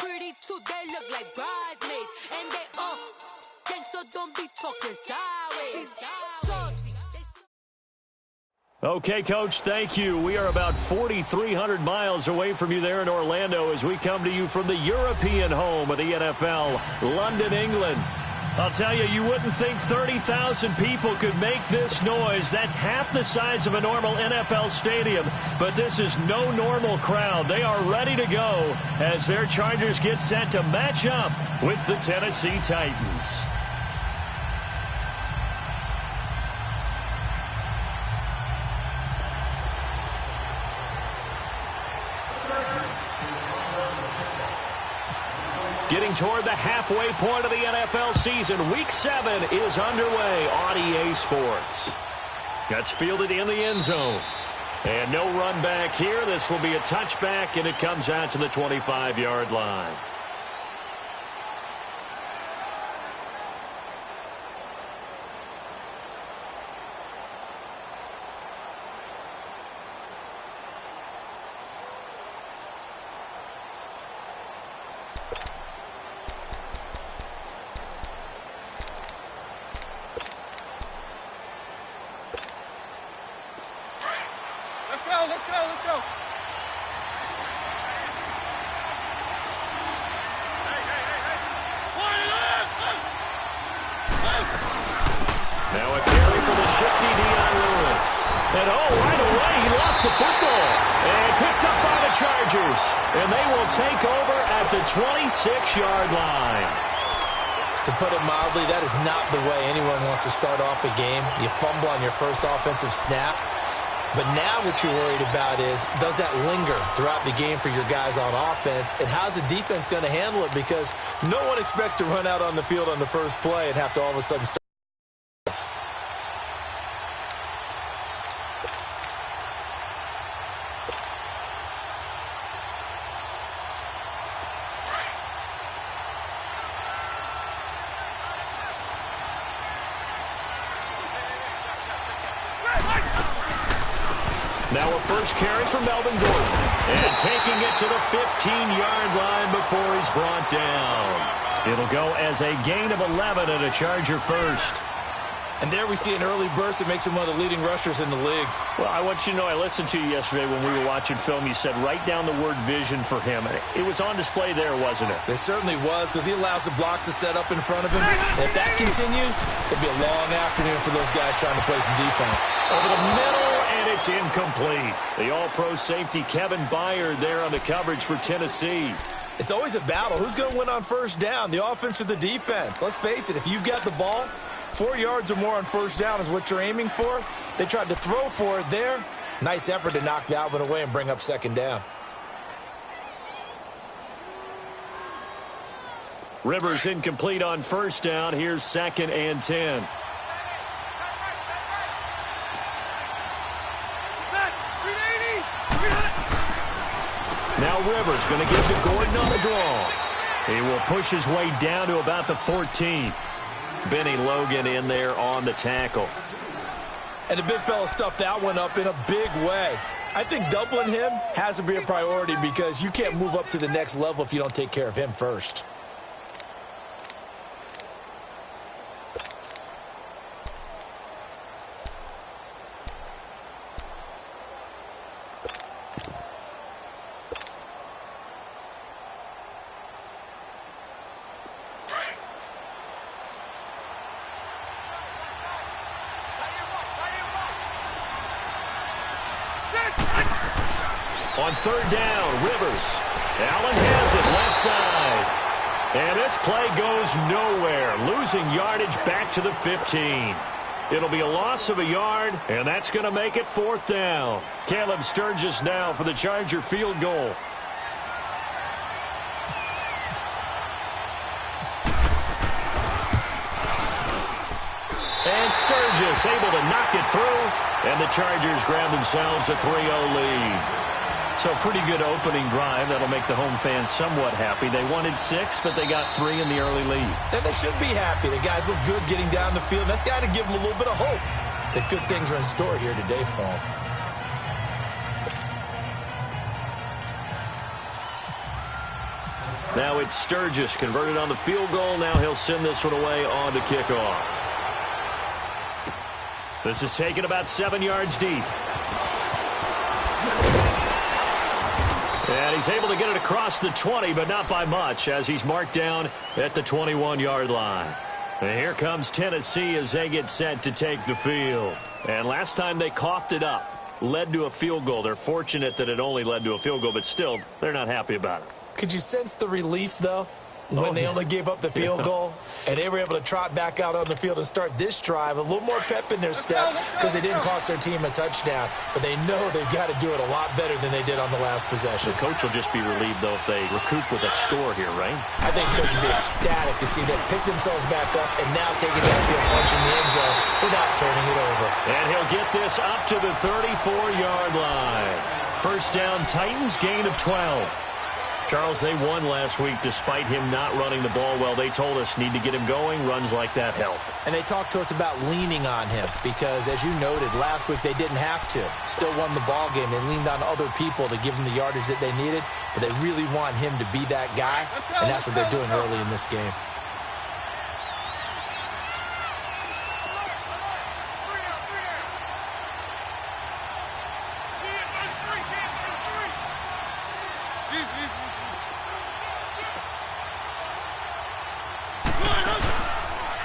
pretty too, they look like bridesmaids. And they so don't be talking sideways. Okay, Coach, thank you. We are about 4,300 miles away from you there in Orlando as we come to you from the European home of the NFL, London, England. I'll tell you, you wouldn't think 30,000 people could make this noise. That's half the size of a normal NFL stadium, but this is no normal crowd. They are ready to go as their Chargers get set to match up with the Tennessee Titans. Getting toward the halfway point of the NFL season, Week 7 is underway on EA Sports. That's fielded in the end zone. And no run back here. This will be a touchback, and it comes out to the 25-yard line. Let's go. Now a carry for the shifty Dion Lewis. And right away, he lost the football. And picked up by the Chargers. And they will take over at the 26-yard line. To put it mildly, that is not the way anyone wants to start off a game. You fumble on your first offensive snap. But now what you're worried about is, does that linger throughout the game for your guys on offense? And how's the defense going to handle it? Because no one expects to run out on the field on the first play and have to all of a sudden start. Now a first carry for Melvin Gordon. And taking it to the 15-yard line before he's brought down. It'll go as a gain of 11 and a Charger first. And there we see an early burst that makes him one of the leading rushers in the league. Well, I want you to know, I listened to you yesterday when we were watching film. You said write down the word vision for him. It was on display there, wasn't it? It certainly was, because he allows the blocks to set up in front of him. And if that continues, it'll be a long afternoon for those guys trying to play some defense. Over the middle, and it's incomplete. The all-pro safety Kevin Byard there on the coverage for Tennessee. It's always a battle. Who's going to win on first down, the offense or the defense? Let's face it, if you've got the ball, 4 yards or more on first down is what you're aiming for. They tried to throw for it there. Nice effort to knock that one away and bring up second down. Rivers incomplete on first down. Here's 2nd and 10. Now Rivers going to give to Gordon on the draw. He will push his way down to about the 14. Benny Logan in there on the tackle. And the big fella stuffed that one up in a big way. I think doubling him has to be a priority because you can't move up to the next level if you don't take care of him first. On third down, Rivers. Allen has it left side. And this play goes nowhere. Losing yardage back to the 15. It'll be a loss of a yard, and that's going to make it 4th down. Caleb Sturgis now for the Charger field goal. And Sturgis able to knock it through, and the Chargers grab themselves a 3-0 lead. So a pretty good opening drive. That'll make the home fans somewhat happy. They wanted 6, but they got 3 in the early lead. And they should be happy. The guys look good getting down the field. That's got to give them a little bit of hope that good things are in store here today for them. Now it's Sturgis converted on the field goal. Now he'll send this one away on the kickoff. This is taken about 7 yards deep. And he's able to get it across the 20, but not by much, as he's marked down at the 21-yard line. And here comes Tennessee as they get set to take the field. And last time they coughed it up, led to a field goal. They're fortunate that it only led to a field goal, but still, they're not happy about it. Could you sense the relief, though, when they only gave up the field goal? And they were able to trot back out on the field and start this drive. A little more pep in their step because they didn't cost their team a touchdown. But they know they've got to do it a lot better than they did on the last possession. The coach will just be relieved, though, if they recoup with a score here, right? I think the coach would be ecstatic to see them pick themselves back up and now take it downfield, punching the end zone without turning it over. And he'll get this up to the 34-yard line. First down, Titans, gain of 12. Charles, they won last week despite him not running the ball well. They told us need to get him going. Runs like that help. And they talked to us about leaning on him because, as you noted, last week they didn't have to. Still won the ball game. They leaned on other people to give them the yardage that they needed, but they really want him to be that guy, and that's what they're doing early in this game.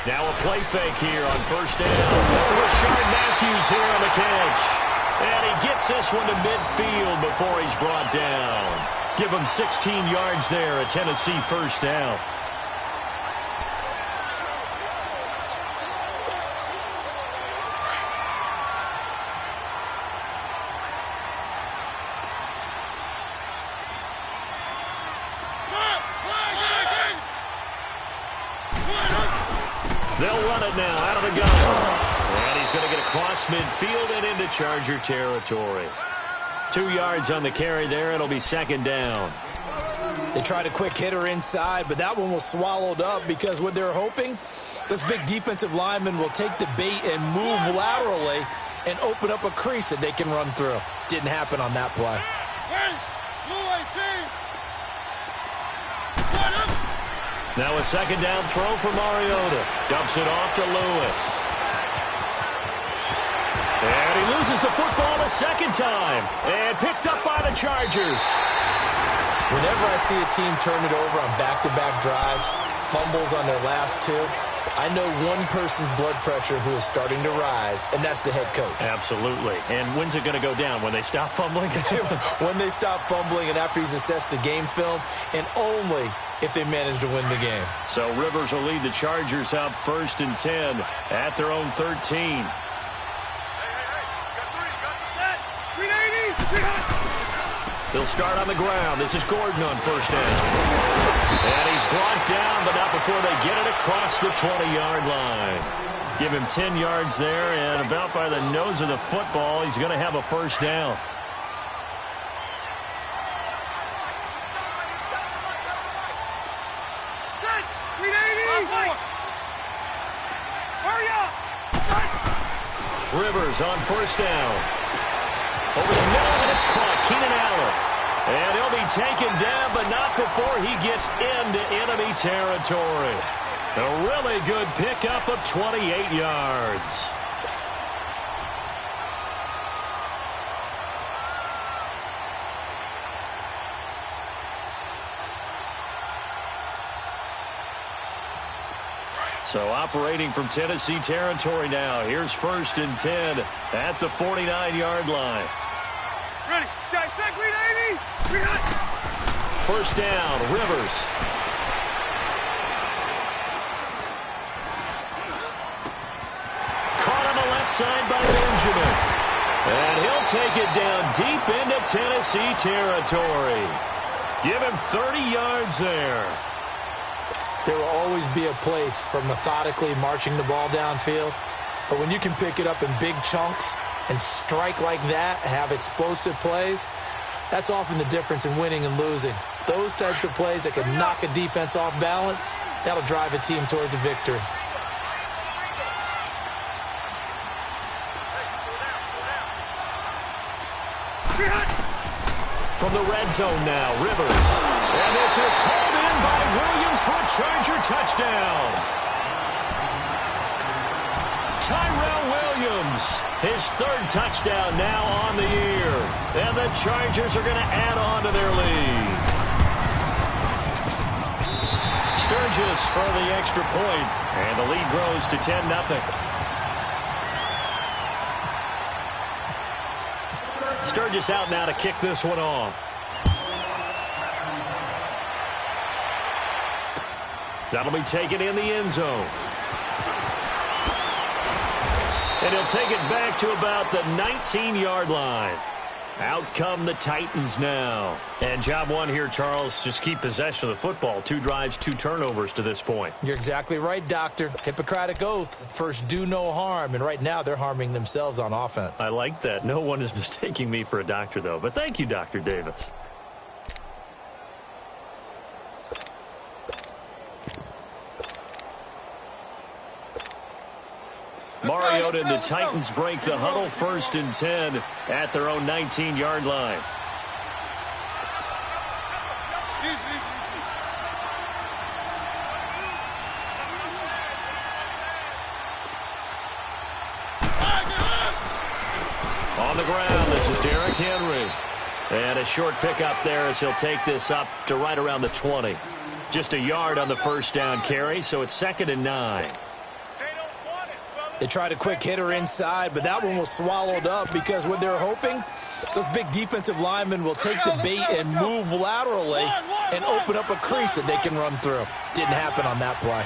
Now a play fake here on first down. Rashard Matthews here on the catch. And he gets this one to midfield before he's brought down. Give him 16 yards there, a Tennessee first down. They'll run it now out of the gun. And he's going to get across midfield and into Charger territory. 2 yards on the carry there. It'll be second down. They tried a quick hitter inside, but that one was swallowed up because what they're hoping, this big defensive lineman will take the bait and move laterally and open up a crease that they can run through. Didn't happen on that play. Now a second down throw for Mariota. Dumps it off to Lewis. And he loses the football a second time. And picked up by the Chargers. Whenever I see a team turn it over on back-to-back drives, fumbles on their last two, I know one person's blood pressure who is starting to rise, and that's the head coach. Absolutely. And when's it going to go down? When they stop fumbling? When they stop fumbling and after he's assessed the game film, and only if they manage to win the game. So Rivers will lead the Chargers out first and 10 at their own 13. They'll start on the ground. This is Gordon on first down. And he's brought down, but not before they get it across the 20-yard line. Give him 10 yards there, and about by the nose of the football, he's going to have a first down. Rivers on first down. Over the middle, and it's caught. Keenan Allen. And he'll be taken down, but not before he gets into enemy territory. A really good pickup of 28 yards. So operating from Tennessee territory now. Here's first and 10 at the 49-yard line. Ready. Guys, set, 380. First down, Rivers. Caught on the left side by Benjamin. And he'll take it down deep into Tennessee territory. Give him 30 yards there. There will always be a place for methodically marching the ball downfield. But when you can pick it up in big chunks and strike like that, have explosive plays, that's often the difference in winning and losing. Those types of plays that can knock a defense off balance, that'll drive a team towards a victory. From the red zone now, Rivers. And this is hauled in Charger touchdown. Tyrell Williams, his third touchdown now on the year. And the Chargers are going to add on to their lead. Sturgis for the extra point, and the lead grows to 10-0. Sturgis out now to kick this one off. That'll be taken in the end zone. And he'll take it back to about the 19-yard line. Out come the Titans now. And job one here, Charles, just keep possession of the football. 2 drives, 2 turnovers to this point. You're exactly right, Doctor. Hippocratic oath. First, do no harm. And right now, they're harming themselves on offense. I like that. No one is mistaking me for a doctor, though. But thank you, Dr. Davis. Mariota and the Titans break the huddle, 1st and 10 at their own 19-yard line. On the ground, this is Derrick Henry. And a short pickup there as he'll take this up to right around the 20. Just a yard on the first down carry, so it's 2nd and 9. They tried a quick hitter inside, but that one was swallowed up because what they're hoping, those big defensive linemen will take the bait and move laterally and open up a crease that they can run through. Didn't happen on that play.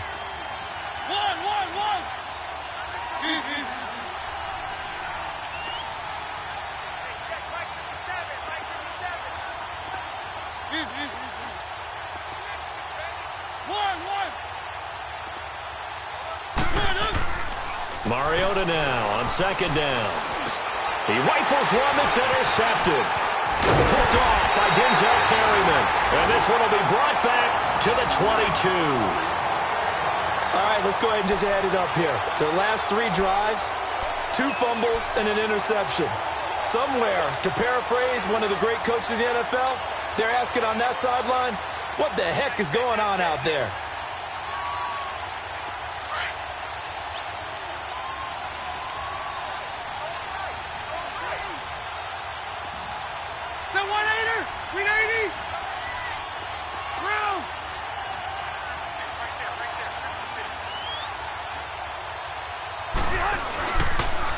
Mariota now on 2nd down. He rifles one that's intercepted. Picked off by Denzel Perryman. And this one will be brought back to the 22. All right, let's go ahead and just add it up here. Their last 3 drives, 2 fumbles and an interception. Somewhere, to paraphrase one of the great coaches of the NFL, they're asking on that sideline, what the heck is going on out there?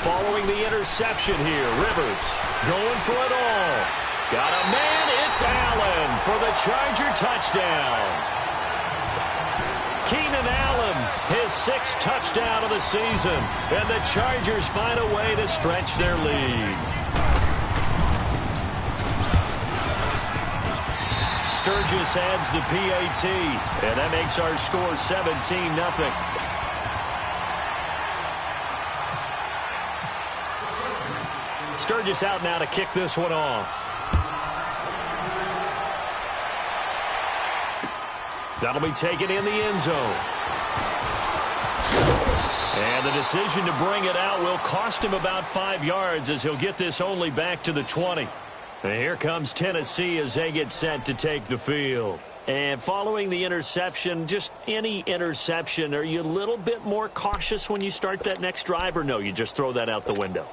Following the interception here, Rivers going for it all. Got a man, it's Allen for the Charger touchdown. Keenan Allen, his 6th touchdown of the season, and the Chargers find a way to stretch their lead. Sturgis adds the PAT, and that makes our score 17-0. Sturgis out now to kick this one off. That'll be taken in the end zone. And the decision to bring it out will cost him about 5 yards as he'll get this only back to the 20. And here comes Tennessee as they get set to take the field. And following the interception, just any interception, are you a little bit more cautious when you start that next drive, or no, you just throw that out the window?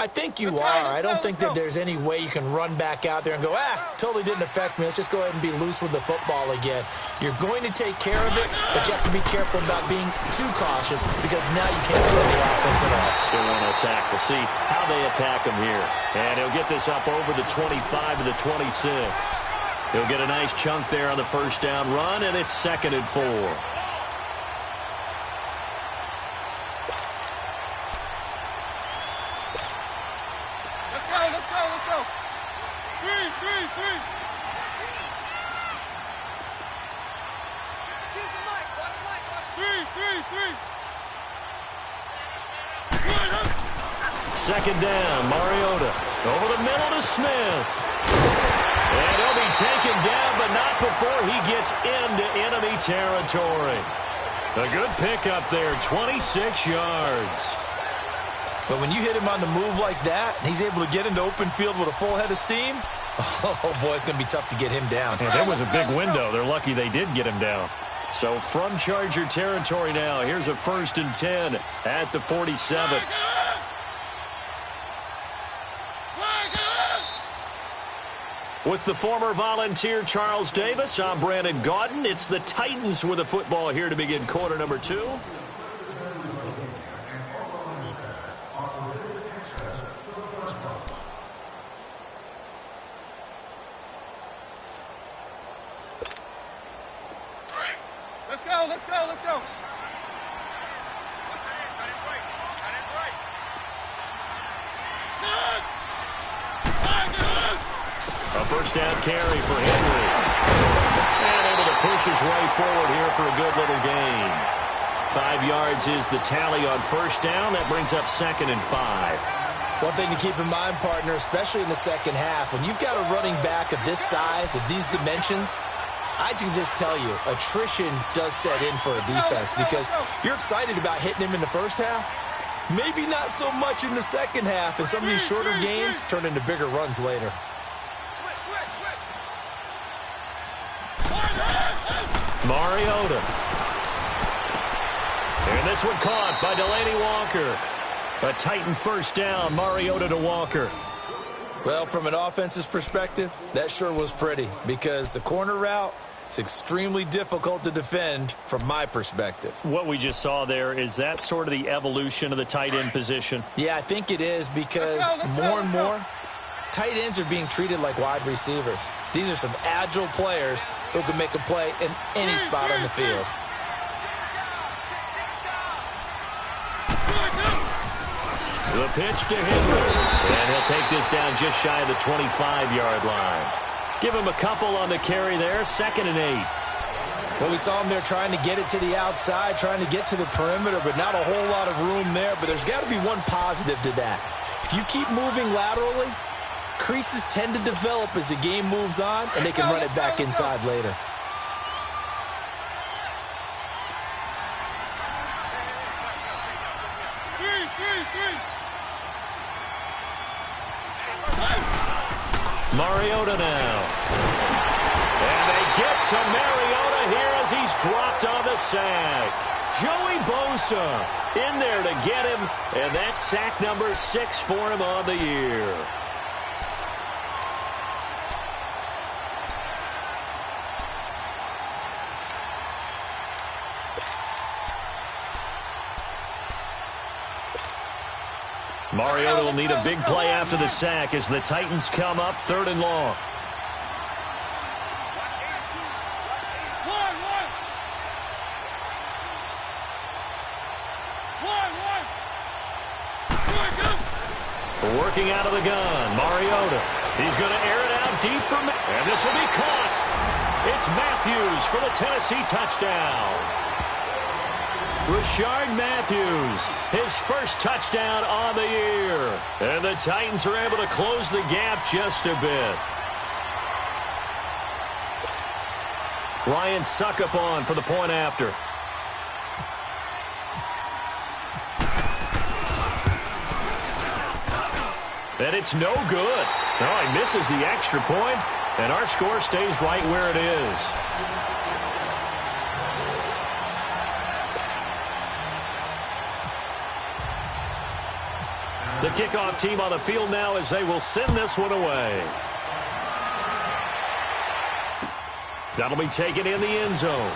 I think you are. I don't think that there's any way you can run back out there and go, totally didn't affect me. Let's just go ahead and be loose with the football again. You're going to take care of it, but you have to be careful about being too cautious because now you can't do any offense at all. Still want to attack. We'll see how they attack him here. And he'll get this up over the 25 to the 26. He'll get a nice chunk there on the first down run, and it's 2nd and 4. Second down, Mariota. Over the middle to Smith. And he'll be taken down, but not before he gets into enemy territory. A good pickup there, 26 yards. But when you hit him on the move like that, and he's able to get into open field with a full head of steam, oh, boy, it's going to be tough to get him down. Yeah, there was a big window. They're lucky they did get him down. So from Charger territory now, here's a 1st and 10 at the 47. With the former Volunteer Charles Davis, I'm Brandon Gaudin. It's the Titans with the football here to begin quarter number 2. Let's go, let's go, let's go. A first down carry for Henry. And able to push his way forward here for a good little gain. 5 yards is the tally on first down. That brings up 2nd and 5. One thing to keep in mind, partner, especially in the second half, when you've got a running back of this size, of these dimensions, I can just tell you, attrition does set in for a defense because you're excited about hitting him in the first half. Maybe not so much in the second half, and some of these shorter gains turn into bigger runs later. Mariota. And this one caught by Delaney Walker. A Titan first down, Mariota to Walker. Well, from an offense's perspective, that sure was pretty because the corner route is extremely difficult to defend from my perspective. What we just saw there, is that sort of the evolution of the tight end position? Yeah, I think it is because more and more, tight ends are being treated like wide receivers. These are some agile players who can make a play in any spot on the field. The pitch to Henry. And he'll take this down just shy of the 25-yard line. Give him a couple on the carry there. 2nd and 8. Well, we saw him there trying to get it to the outside, trying to get to the perimeter, but not a whole lot of room there. But there's got to be one positive to that. If you keep moving laterally, creases tend to develop as the game moves on, and they can run it back inside later. Mariota now. And they get to Mariota here as he's dropped on the sack. Joey Bosa in there to get him, and that's sack number 6 for him on the year. Mariota will need a big play after the sack as the Titans come up 3rd and long. Working out of the gun, Mariota. He's going to air it out deep from, and this will be caught. It's Matthews for the Tennessee touchdown. Rashard Matthews, his first touchdown on the year. And the Titans are able to close the gap just a bit. Ryan Suckup on for the point after. And it's no good. Oh, he misses the extra point, and our score stays right where it is. The kickoff team on the field now as they will send this one away. That'll be taken in the end zone.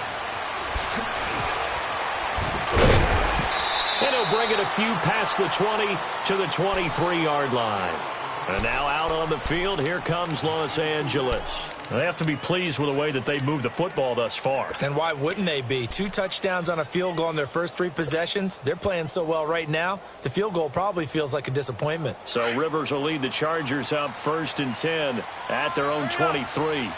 And he'll bring it a few past the 20 to the 23-yard line. And now out on the field, here comes Los Angeles. They have to be pleased with the way that they've moved the football thus far. And why wouldn't they be? 2 touchdowns on a field goal in their first 3 possessions. They're playing so well right now, the field goal probably feels like a disappointment. So Rivers will lead the Chargers up 1st and 10 at their own 23.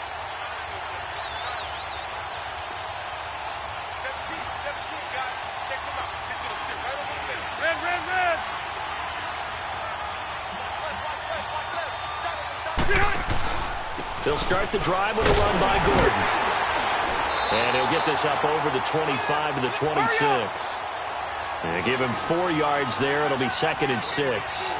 They'll start the drive with a run by Gordon. And he'll get this up over the 25 to the 26. And give him 4 yards there. It'll be 2nd and 6.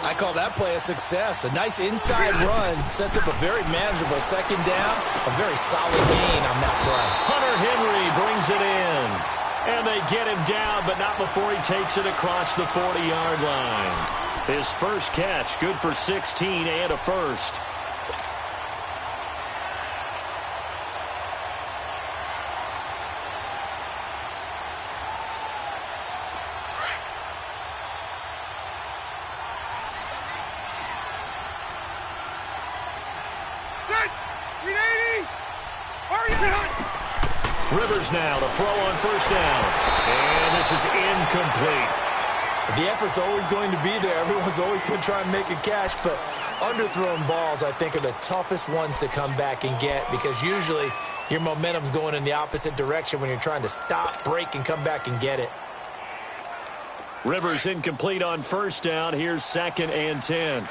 I call that play a success. A nice inside run sets up a very manageable second down. A very solid gain on that play. Hunter Henry brings it in. And they get him down, but not before he takes it across the 40-yard line. His first catch, good for 16 and a first. Rivers now to throw on first down. And this is incomplete. The effort's always going to be there. Everyone's always going to try and make a catch, but underthrown balls, I think, are the toughest ones to come back and get because usually your momentum's going in the opposite direction when you're trying to stop, break, and come back and get it. Rivers incomplete on first down. Here's 2nd and 10.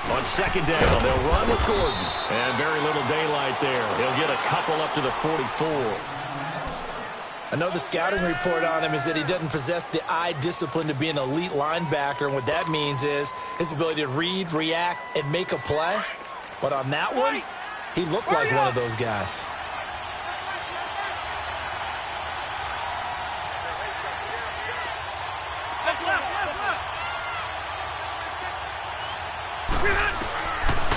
On second down, they'll run with Gordon. And very little daylight there. He'll get a couple up to the 44. I know the scouting report on him is that he doesn't possess the eye discipline to be an elite linebacker. And what that means is his ability to read, react, and make a play. But on that one, he looked like one of those guys.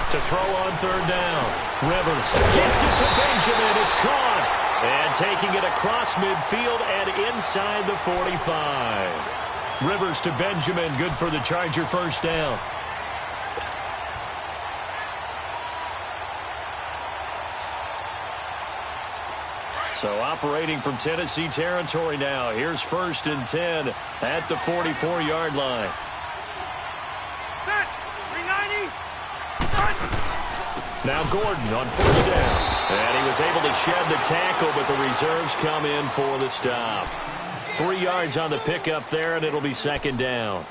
To throw on third down. Rivers gets it to Benjamin. It's caught. And taking it across midfield and inside the 45. Rivers to Benjamin. Good for the Charger first down. So operating from Tennessee territory now. Here's 1st and 10 at the 44-yard line. Now Gordon on first down. And he was able to shed the tackle, but the reserves come in for the stop. 3 yards on the pickup there, and it'll be 2nd down.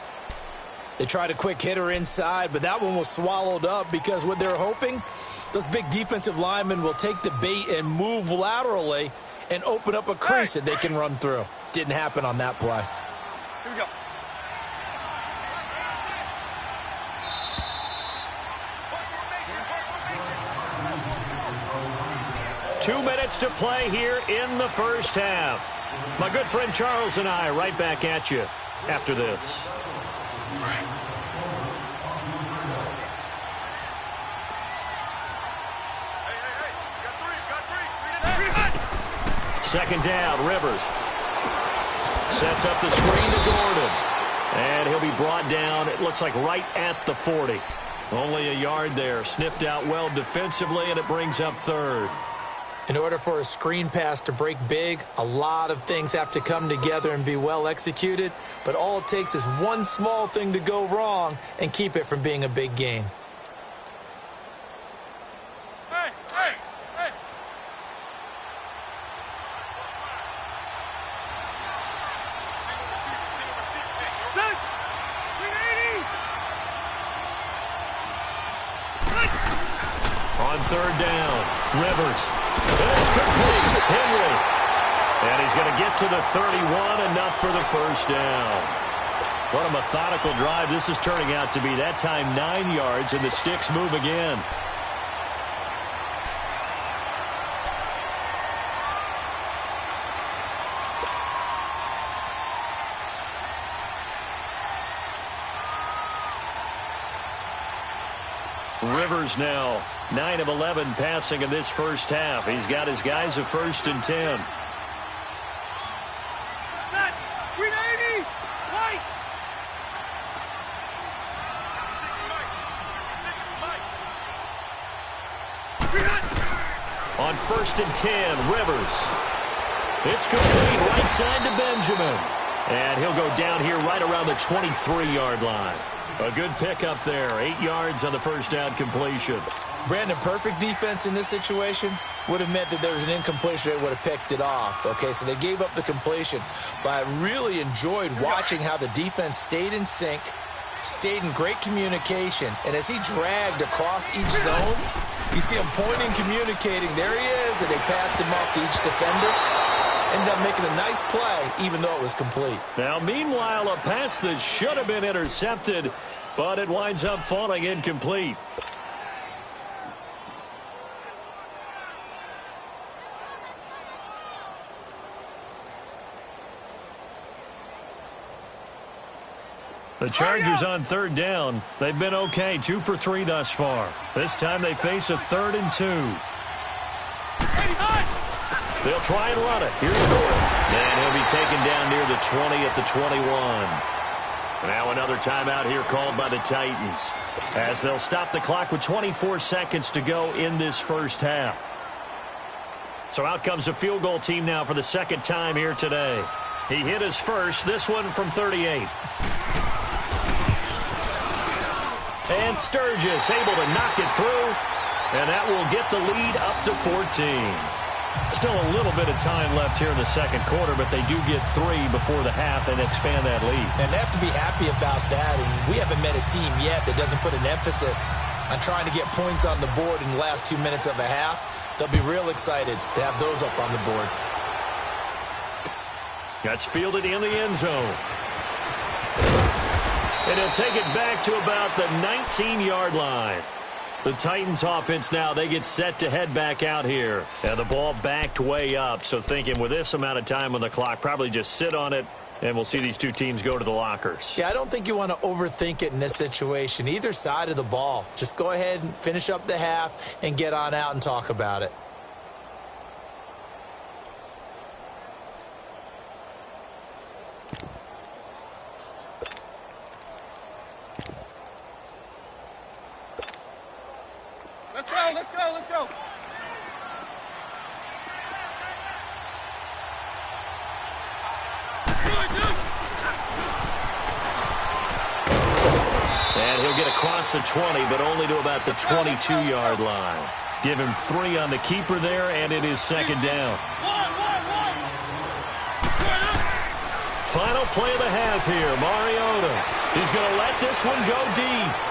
They tried a quick hitter inside, but that one was swallowed up because what they're hoping, those big defensive linemen will take the bait and move laterally and open up a crease that they can run through. Didn't happen on that play. Here we go. 2 minutes to play here in the first half. My good friend Charles and I right back at you after this. Second down, Rivers. Sets up the screen to Gordon. And he'll be brought down, it looks like right at the 40. Only a yard there. Sniffed out well defensively, and it brings up 3rd. In order for a screen pass to break big, a lot of things have to come together and be well executed, but all it takes is one small thing to go wrong and keep it from being a big game. Hey, hey, hey. On third down, Rivers. And it's complete. Henry. And he's going to get to the 31, enough for the first down. What a methodical drive this is turning out to be. That time 9 yards, and the sticks move again. Rivers now 9 of 11 passing in this first half. He's got his guys a 1st and 10. On 1st and 10, Rivers. It's complete right side to Benjamin. And he'll go down here right around the 23-yard line. A good pickup there. 8 yards on the first down completion. Brandon, perfect defense in this situation would have meant that there was an incompletion. They would have picked it off. Okay, so they gave up the completion. But I really enjoyed watching how the defense stayed in sync, stayed in great communication. And as he dragged across each zone, you see him pointing, communicating. There he is, and they passed him off to each defender. Ended up making a nice play, even though it was complete. Now, meanwhile, a pass that should have been intercepted, but it winds up falling incomplete. The Chargers on third down. They've been okay, 2 for 3 thus far. This time they face a 3rd and 2. They'll try and run it. Here's Gordon. And he'll be taken down near the 20 at the 21. Now another timeout here called by the Titans, as they'll stop the clock with 24 seconds to go in this first half. So out comes a field goal team now for the second time here today. He hit his first, this one from 38. And Sturgis able to knock it through, and that will get the lead up to 14. Still a little bit of time left here in the second quarter, but they do get 3 before the half and expand that lead. And they have to be happy about that, and we haven't met a team yet that doesn't put an emphasis on trying to get points on the board in the last 2 minutes of a half. They'll be real excited to have those up on the board. That's fielded in the end zone. And he'll take it back to about the 19-yard line. The Titans offense now, they get set to head back out here. And the ball backed way up. So thinking with this amount of time on the clock, probably just sit on it, and we'll see these two teams go to the lockers. Yeah, I don't think you want to overthink it in this situation. Either side of the ball. Just go ahead and finish up the half and get on out and talk about it. Let's go. And he'll get across the 20, but only to about the 22-yard line. Give him 3 on the keeper there, and it is second down. Final play of the half here, Mariota. He's going to let this one go deep.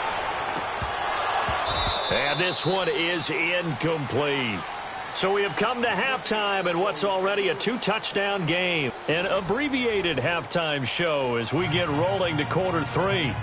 And this one is incomplete. So we have come to halftime in what's already a 2-touchdown game. An abbreviated halftime show as we get rolling to quarter 3.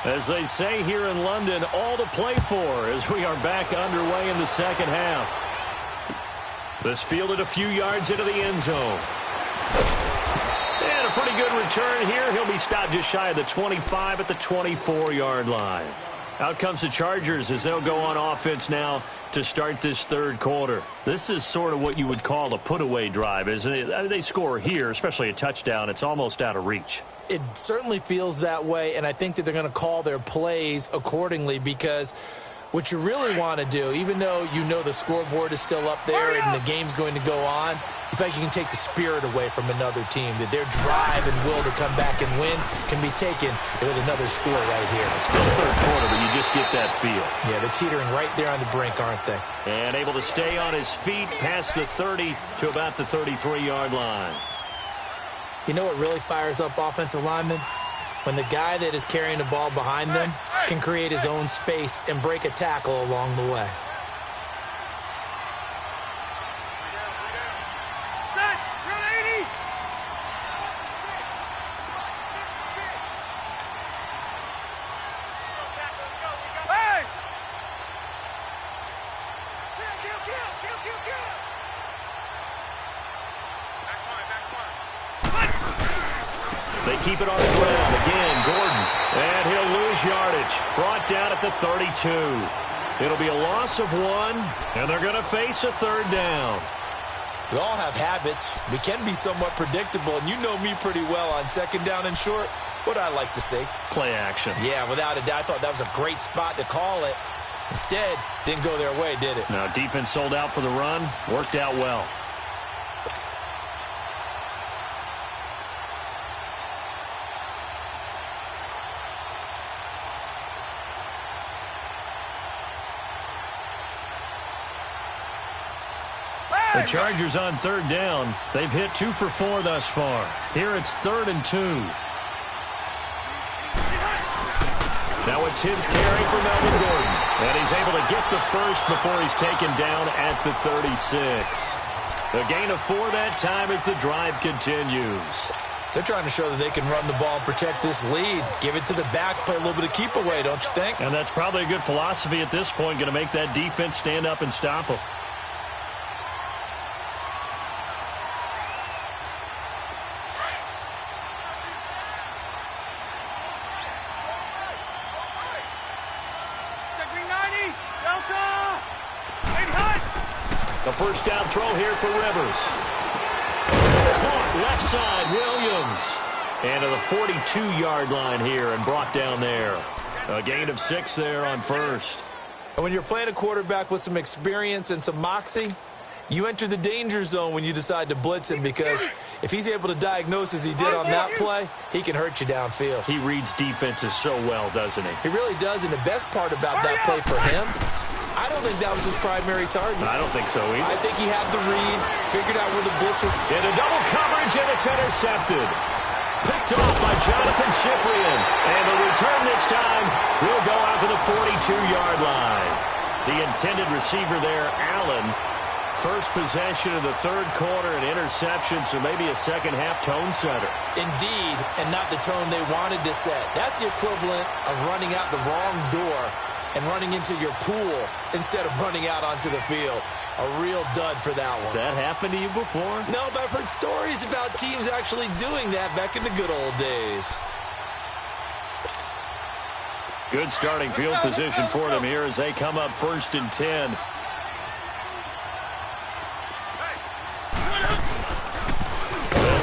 As they say here in London, all to play for as we are back underway in the second half. This fielded a few yards into the end zone. And a pretty good return here. He'll be stopped just shy of the 25 at the 24-yard line. Out comes the Chargers as they'll go on offense now to start this third quarter. This is sort of what you would call a put-away drive, isn't it? I mean, they score here, especially a touchdown. It's almost out of reach. It certainly feels that way, and I think that they're going to call their plays accordingly, because what you really want to do, even though you know the scoreboard is still up there and the game's going to go on, in fact, you can take the spirit away from another team, that their drive and will to come back and win can be taken with another score right here. Still third quarter, but you just get that feel. Yeah, they're teetering right there on the brink, aren't they? And able to stay on his feet past the 30 to about the 33-yard line. You know what really fires up offensive linemen? When the guy that is carrying the ball behind them can create his own space and break a tackle along the way. They keep it on the ground. Again, Gordon. And he'll lose yardage. Brought down at the 32. It'll be a loss of 1, and they're going to face a third down. We all have habits. We can be somewhat predictable, and you know me pretty well on second down and short. What do I like to see? Play action. Yeah, without a doubt. I thought that was a great spot to call it. Instead, didn't go their way, did it? Now, defense sold out for the run. Worked out well. The Chargers on third down. They've hit 2 for 4 thus far. Here it's 3rd and 2. Now it's his carry for Melvin Gordon. And he's able to get the first before he's taken down at the 36. A gain of 4 that time as the drive continues. They're trying to show that they can run the ball and protect this lead. Give it to the backs, play a little bit of keep away, don't you think? And that's probably a good philosophy at this point. Going to make that defense stand up and stop them. A first down throw here for Rivers. Caught left side, Williams. And to the 42-yard line here and brought down there. A gain of 6 there on first. And when you're playing a quarterback with some experience and some moxie, you enter the danger zone when you decide to blitz him, because if he's able to diagnose as he did on that play, he can hurt you downfield. He reads defenses so well, doesn't he? He really does, and the best part about that play for him, I don't think that was his primary target. I don't think so either. I think he had the read, figured out where the blitz was. Into double coverage, and it's intercepted. Picked off by Jonathan Cyprien. And the return this time will go out to the 42-yard line. The intended receiver there, Allen. First possession of the third quarter, an interception, so maybe a second-half tone setter. Indeed, and not the tone they wanted to set. That's the equivalent of running out the wrong door and running into your pool instead of running out onto the field. A real dud for that one. Has that happened to you before? No, but I've heard stories about teams actually doing that back in the good old days. Good starting field position for them here as they come up 1st and 10.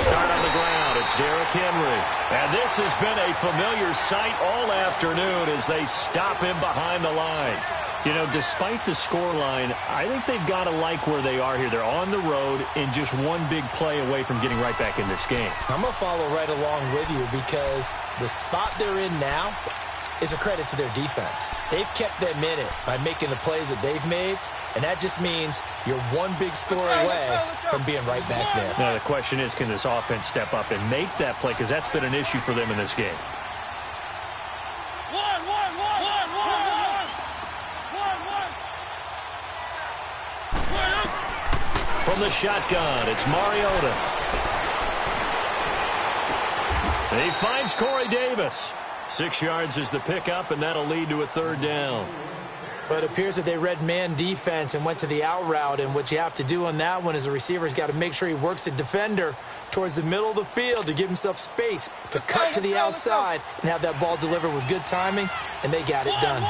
Start on the ground. It's Derrick Henry. And this has been a familiar sight all afternoon as they stop him behind the line. You know, despite the scoreline, I think they've got to like where they are here. They're on the road and just one big play away from getting right back in this game. I'm going to follow right along with you, because the spot they're in now is a credit to their defense. They've kept them in it by making the plays that they've made. And that just means you're one big score away from being right back there. Now, the question is, can this offense step up and make that play? Because that's been an issue for them in this game. From the shotgun, it's Mariota. And he finds Corey Davis. 6 yards is the pickup, and that'll lead to a 3rd down. But it appears that they read man defense and went to the out route, and what you have to do on that one is the receiver's got to make sure he works the defender towards the middle of the field to give himself space to cut to the outside and have that ball delivered with good timing, and they got it done.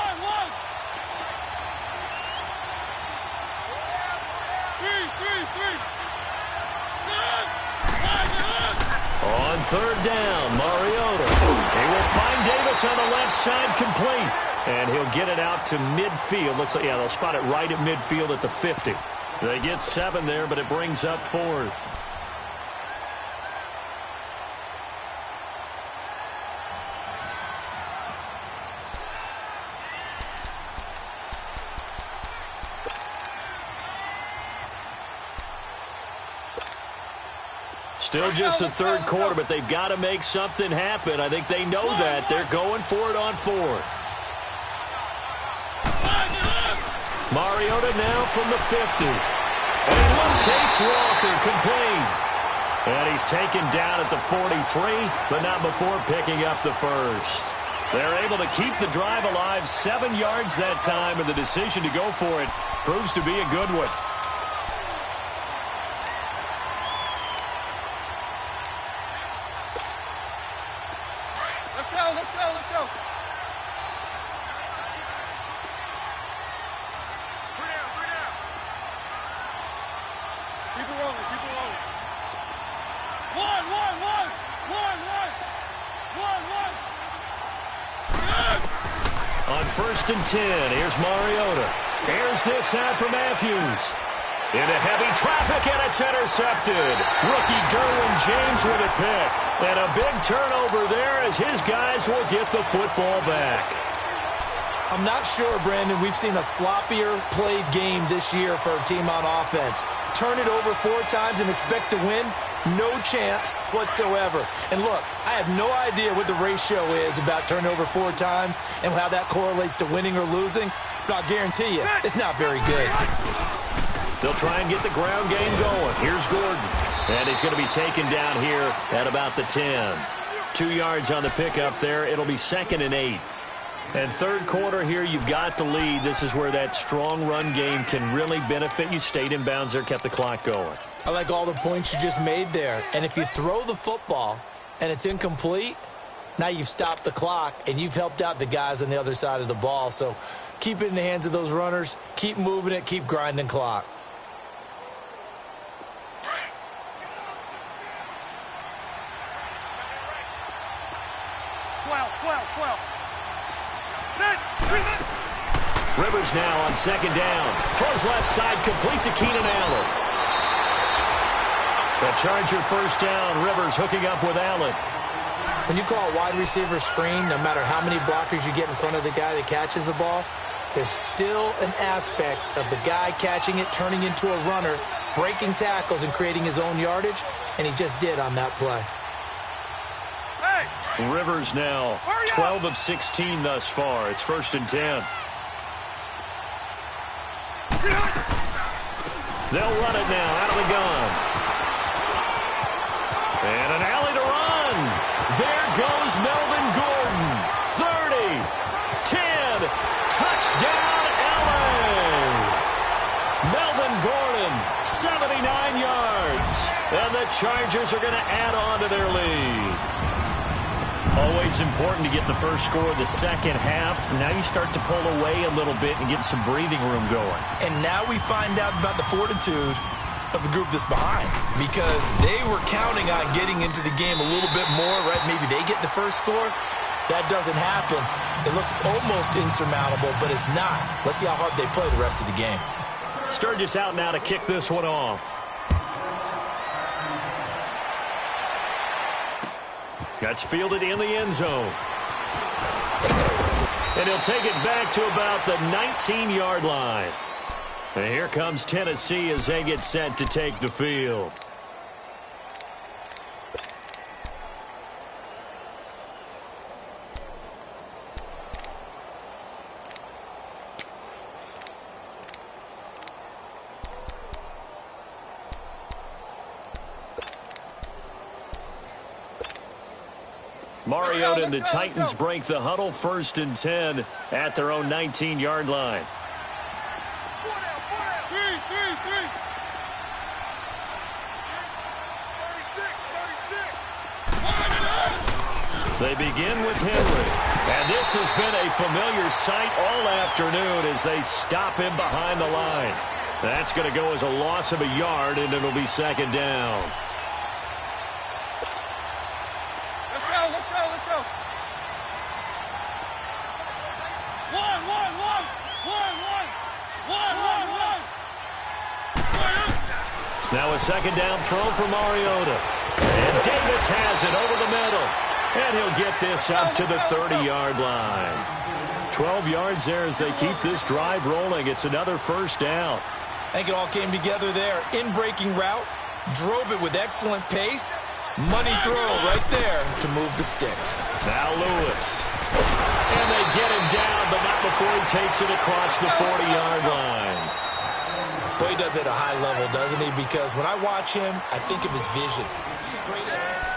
On 3rd down, Mariota. He will find Davis on the left side, complete. And he'll get it out to midfield. Looks like, yeah, they'll spot it right at midfield at the 50. They get 7 there, but it brings up 4th. Still just the 3rd quarter, but they've got to make something happen. I think they know that. They're going for it on 4th. Mariota now from the 50. And he locates Walker, complete. And he's taken down at the 43, but not before picking up the first. They're able to keep the drive alive, 7 yards that time, and the decision to go for it proves to be a good one. Let's go. Keep it rolling. One. On 1st and 10, here's Mariota. Here's this out for Matthews. Into heavy traffic, and it's intercepted. Rookie Derwin James with a pick. And a big turnover there as his guys will get the football back. I'm not sure, Brandon, we've seen a sloppier played game this year for a team on offense. Turn it over 4 times and expect to win? No chance whatsoever. And look, I have no idea what the ratio is about turnover 4 times and how that correlates to winning or losing, but I'll guarantee you it's not very good. They'll try and get the ground game going. Here's Gordon. And he's going to be taken down here at about the 10. 2 yards on the pickup there. It'll be 2nd and 8. And third quarter here, you've got the lead. This is where that strong run game can really benefit you. Stayed in bounds there, kept the clock going. I like all the points you just made there. And if you throw the football and it's incomplete, now you've stopped the clock and you've helped out the guys on the other side of the ball. So keep it in the hands of those runners. Keep moving it. Keep grinding clock. Rivers now on 2nd down. Throws left side, complete to Keenan Allen. The Charger 1st down. Rivers hooking up with Allen. When you call a wide receiver screen, no matter how many blockers you get in front of the guy that catches the ball, there's still an aspect of the guy catching it, turning into a runner, breaking tackles and creating his own yardage, and he just did on that play. Rivers now 12 of 16 thus far. It's 1st and 10. They'll run it now out of the gun. And an alley to run. There goes Melvin Gordon. 30, 10, touchdown LA. Melvin Gordon, 79 yards. And the Chargers are going to add on to their lead. Always important to get the first score of the second half. Now you start to pull away a little bit and get some breathing room going. And now we find out about the fortitude of the group that's behind, because they were counting on getting into the game a little bit more, right? Maybe they get the first score. That doesn't happen. It looks almost insurmountable, but it's not. Let's see how hard they play the rest of the game. Sturgis out now to kick this one off. That's fielded in the end zone. And he'll take it back to about the 19-yard line. And here comes Tennessee as they get set to take the field. Mariota and the Titans break the huddle. 1st and 10 at their own 19-yard line. They begin with Henry. And this has been a familiar sight all afternoon as they stop him behind the line. That's going to go as a loss of a yard, and it'll be 2nd down. Let's go. Now a 2nd down throw for Mariota. And Davis has it over the middle. And he'll get this up to the 30-yard line. 12 yards there as they keep this drive rolling. It's another 1st down. I think it all came together there. In-breaking route, drove it with excellent pace. Money throw right there to move the sticks. Now Lewis. And they get him down, but not before he takes it across the 40-yard line. Boy, he does it at a high level, doesn't he? Because when I watch him, I think of his vision. Straight ahead.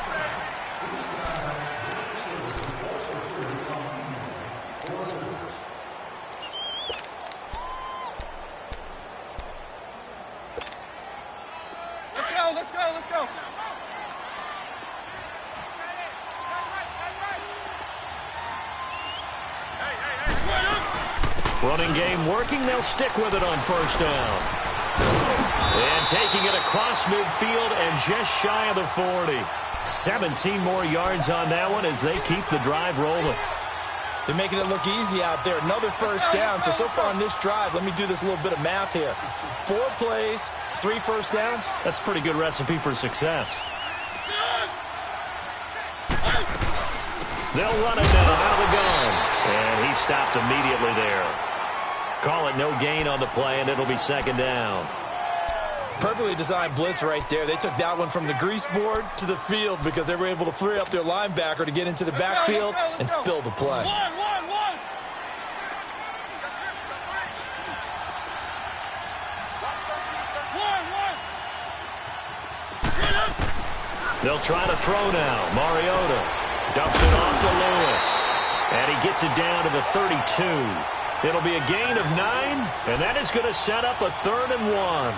Let's go. Running game working. They'll stick with it on 1st down. And taking it across midfield and just shy of the 40. 17 more yards on that one as they keep the drive rolling. They're making it look easy out there. Another first down. So far on this drive, let me do this little bit of math here. 4 plays, 3 first downs. That's a pretty good recipe for success. They'll run it now out of the gun. And he stopped immediately there. Call it no gain on the play, and it'll be second down. Perfectly designed blitz right there. They took that one from the grease board to the field because they were able to free up their linebacker to get into the backfield and spill the play. One. They'll try to throw now. Mariota dumps it off to Lewis. And he gets it down to the 32. It'll be a gain of 9, and that is going to set up a 3rd and 1.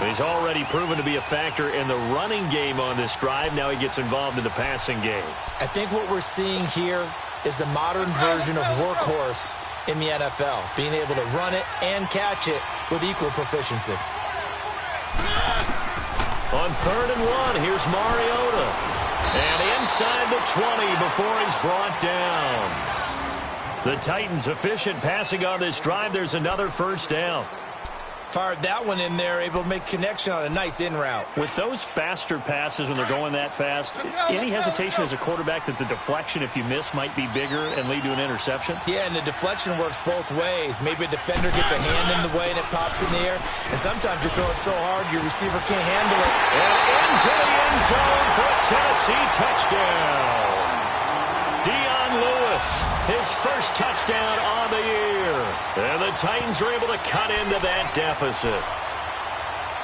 He's already proven to be a factor in the running game on this drive. Now he gets involved in the passing game. I think what we're seeing here is the modern version of workhorse in the NFL, being able to run it and catch it with equal proficiency. On 3rd and 1, here's Mariota. And inside the 20 before he's brought down. The Titans efficient passing on this drive. There's another first down. Fired that one in there, able to make connection on a nice in route. With those faster passes when they're going that fast, any hesitation as a quarterback that the deflection, if you miss, might be bigger and lead to an interception? Yeah, and the deflection works both ways. Maybe a defender gets a hand in the way and it pops in the air. And sometimes you throw it so hard your receiver can't handle it. And into the end zone for a Tennessee touchdown. Dion Lewis, his first touchdown on the year. And the Titans are able to cut into that deficit.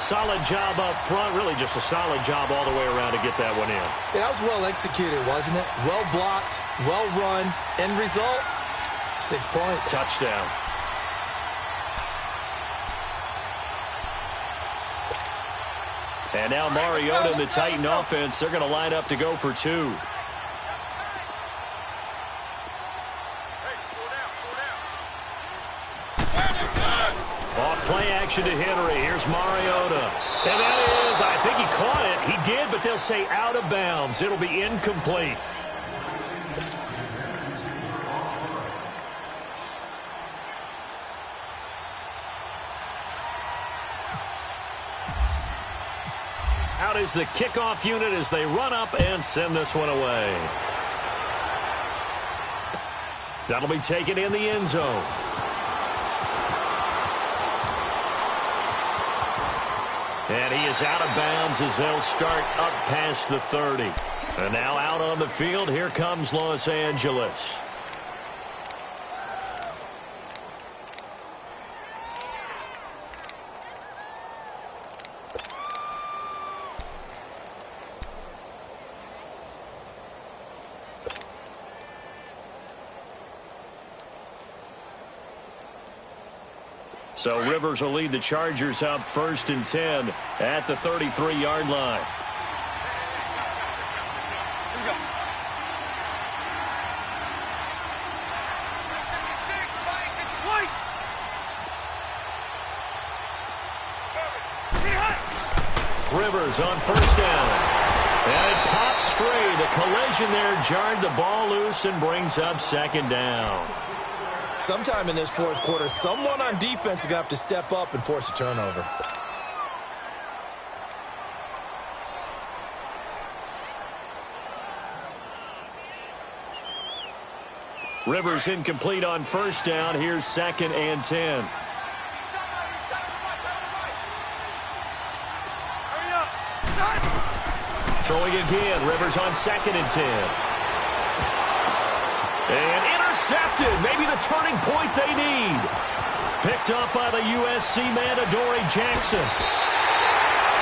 Solid job up front, really just a solid job all the way around to get that one in. That was well executed, wasn't it? Well blocked, well run. End result, 6 points. Touchdown. And now Mariota and the Titan offense, they're going to line up to go for 2. Play action to Henry. Here's Mariota. And that is, I think he caught it. He did, but they'll say out of bounds. It'll be incomplete. Out is the kickoff unit as they run up and send this one away. That'll be taken in the end zone. And he is out of bounds as they'll start up past the 30. And now out on the field, here comes Los Angeles. So Rivers will lead the Chargers up 1st and 10 at the 33-yard line. Rivers on 1st down. And it pops free. The collision there jarred the ball loose and brings up 2nd down. Sometime in this 4th quarter, someone on defense is going to have to step up and force a turnover. Rivers incomplete on 1st down. Here's 2nd and 10. Throwing again. Rivers on 2nd and 10. And intercepted. Maybe the turning point they need. Picked up by the USC man, Adoree Jackson.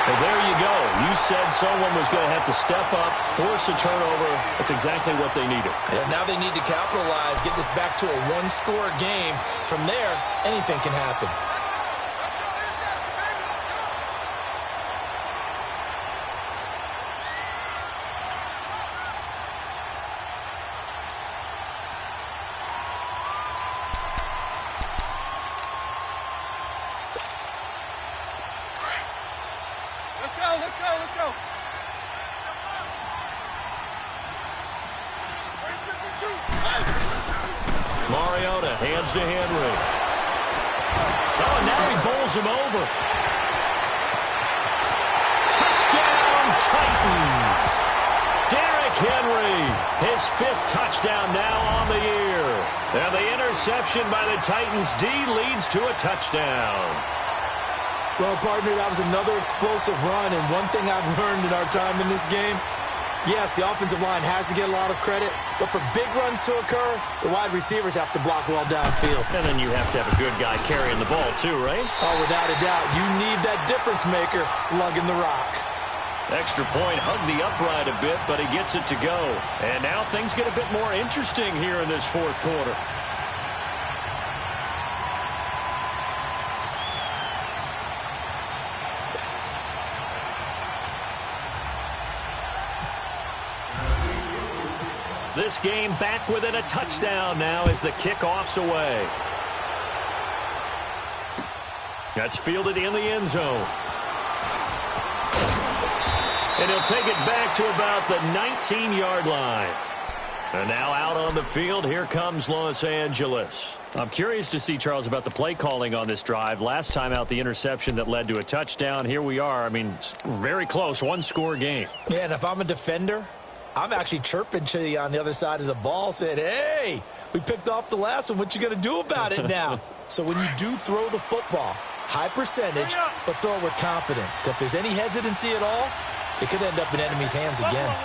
And there you go. You said someone was going to have to step up, force a turnover. That's exactly what they needed. And now they need to capitalize, get this back to a one-score game. From there, anything can happen. hands to Henry. Oh, and now he bowls him over. Touchdown, Titans. Derrick Henry, his 5th touchdown now on the year. And the interception by the Titans D leads to a touchdown. Well, partner, that was another explosive run, and one thing I've learned in our time in this game, yes, the offensive line has to get a lot of credit, but for big runs to occur, the wide receivers have to block well downfield. And then you have to have a good guy carrying the ball too, right? Oh, without a doubt. You need that difference maker lugging the rock. Extra point, hugged the upright a bit, but he gets it to go. And now things get a bit more interesting here in this 4th quarter. This game back within a touchdown now as the kickoff's away. That's fielded in the end zone. And he'll take it back to about the 19-yard line. And now out on the field, here comes Los Angeles. I'm curious to see, Charles, about the play calling on this drive. Last time out, the interception that led to a touchdown. Here we are. I mean, very close, one-score game. Yeah, and if I'm a defender, I'm actually chirping to you on the other side of the ball, saying, hey, we picked off the last one. What you going to do about it now? So when you do throw the football, high percentage, but throw it with confidence. Because if there's any hesitancy at all, it could end up in enemy's hands again.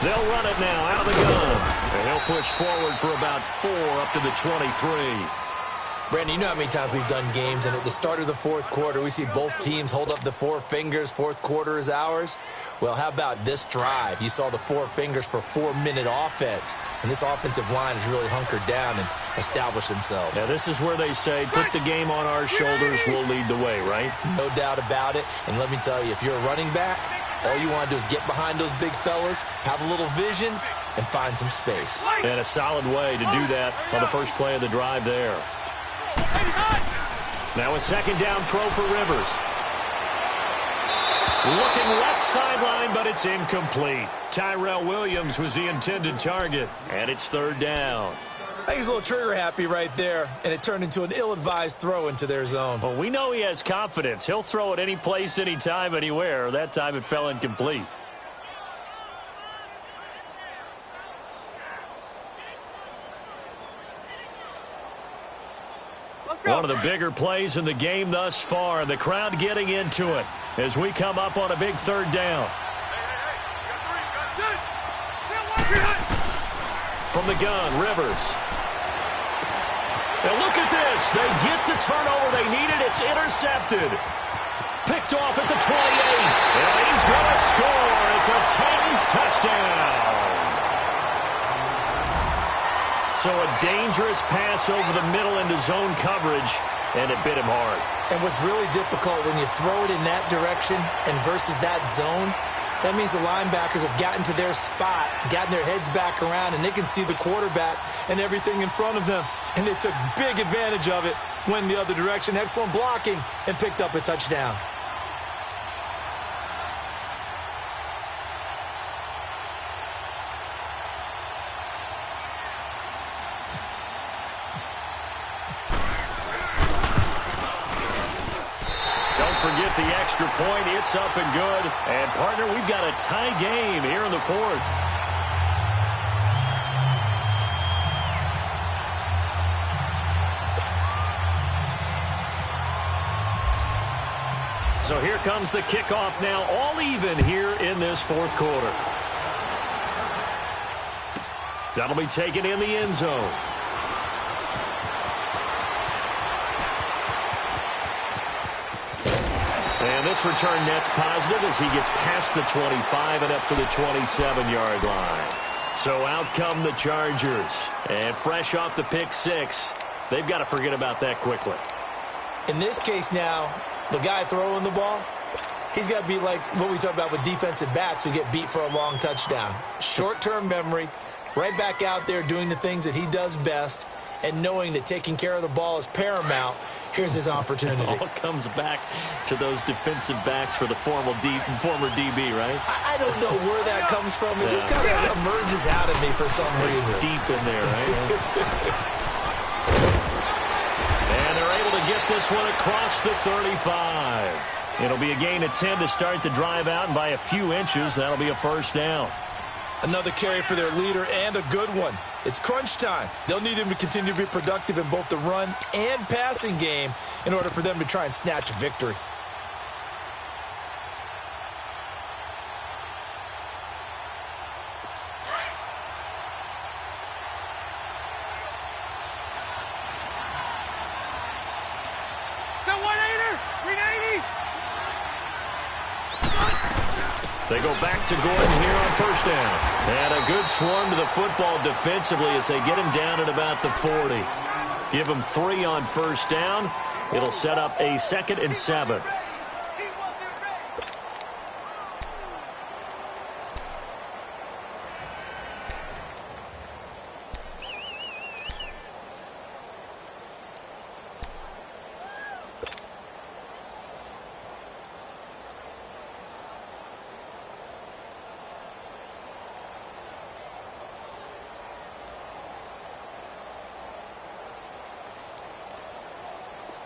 They'll run it now out of the gun. And he'll push forward for about 4 up to the 23. Brandon, you know how many times we've done games, and at the start of the 4th quarter, we see both teams hold up the 4 fingers, 4th quarter is ours. Well, how about this drive? You saw the 4 fingers for 4-minute offense, and this offensive line has really hunkered down and established themselves. Now, this is where they say, put the game on our shoulders, we'll lead the way, right? No doubt about it, and let me tell you, if you're a running back, all you want to do is get behind those big fellas, have a little vision, and find some space. And a solid way to do that on the first play of the drive there. Now a 2nd down throw for Rivers. Looking left sideline, but it's incomplete. Tyrell Williams was the intended target, and it's 3rd down. I think he's a little trigger happy right there, and it turned into an ill-advised throw into their zone. Well, we know he has confidence. He'll throw it any place, anytime, anywhere. That time it fell incomplete. One of the bigger plays in the game thus far. The crowd getting into it as we come up on a big 3rd down. From the gun, Rivers. And look at this. They get the turnover they needed. It's intercepted. Picked off at the 28. And he's going to score. It's a Titans touchdown. So a dangerous pass over the middle into zone coverage, and it bit him hard. And what's really difficult when you throw it in that direction and versus that zone, that means the linebackers have gotten to their spot, gotten their heads back around, and they can see the quarterback and everything in front of them. And they took big advantage of it, went the other direction, excellent blocking, and picked up a touchdown. Forget the extra point. It's up and good. And, partner, we've got a tie game here in the 4th. So here comes the kickoff now, all even here in this 4th quarter. That'll be taken in the end zone. And this return net's positive as he gets past the 25 and up to the 27-yard line. So out come the Chargers. And fresh off the pick 6, they've got to forget about that quickly. In this case now, the guy throwing the ball, he's got to be like what we talk about with defensive backs who get beat for a long touchdown. Short-term memory, right back out there doing the things that he does best, and knowing that taking care of the ball is paramount, Here's his opportunity. All comes back to those defensive backs for the former DB, right? I don't know where that comes from. It just kind of emerges out of me for some reason. It's deep in there, right? And they're able to get this one across the 35. It'll be a gain of 10 to start the drive out, and by a few inches, that'll be a first down. Another carry for their leader, and a good one. It's crunch time. They'll need him to continue to be productive in both the run and passing game in order for them to try and snatch a victory. They go back to Gordon here on first down. And a good swarm to the football defensively as they get him down at about the 40. Give him 3 on first down. It'll set up a 2nd and 7.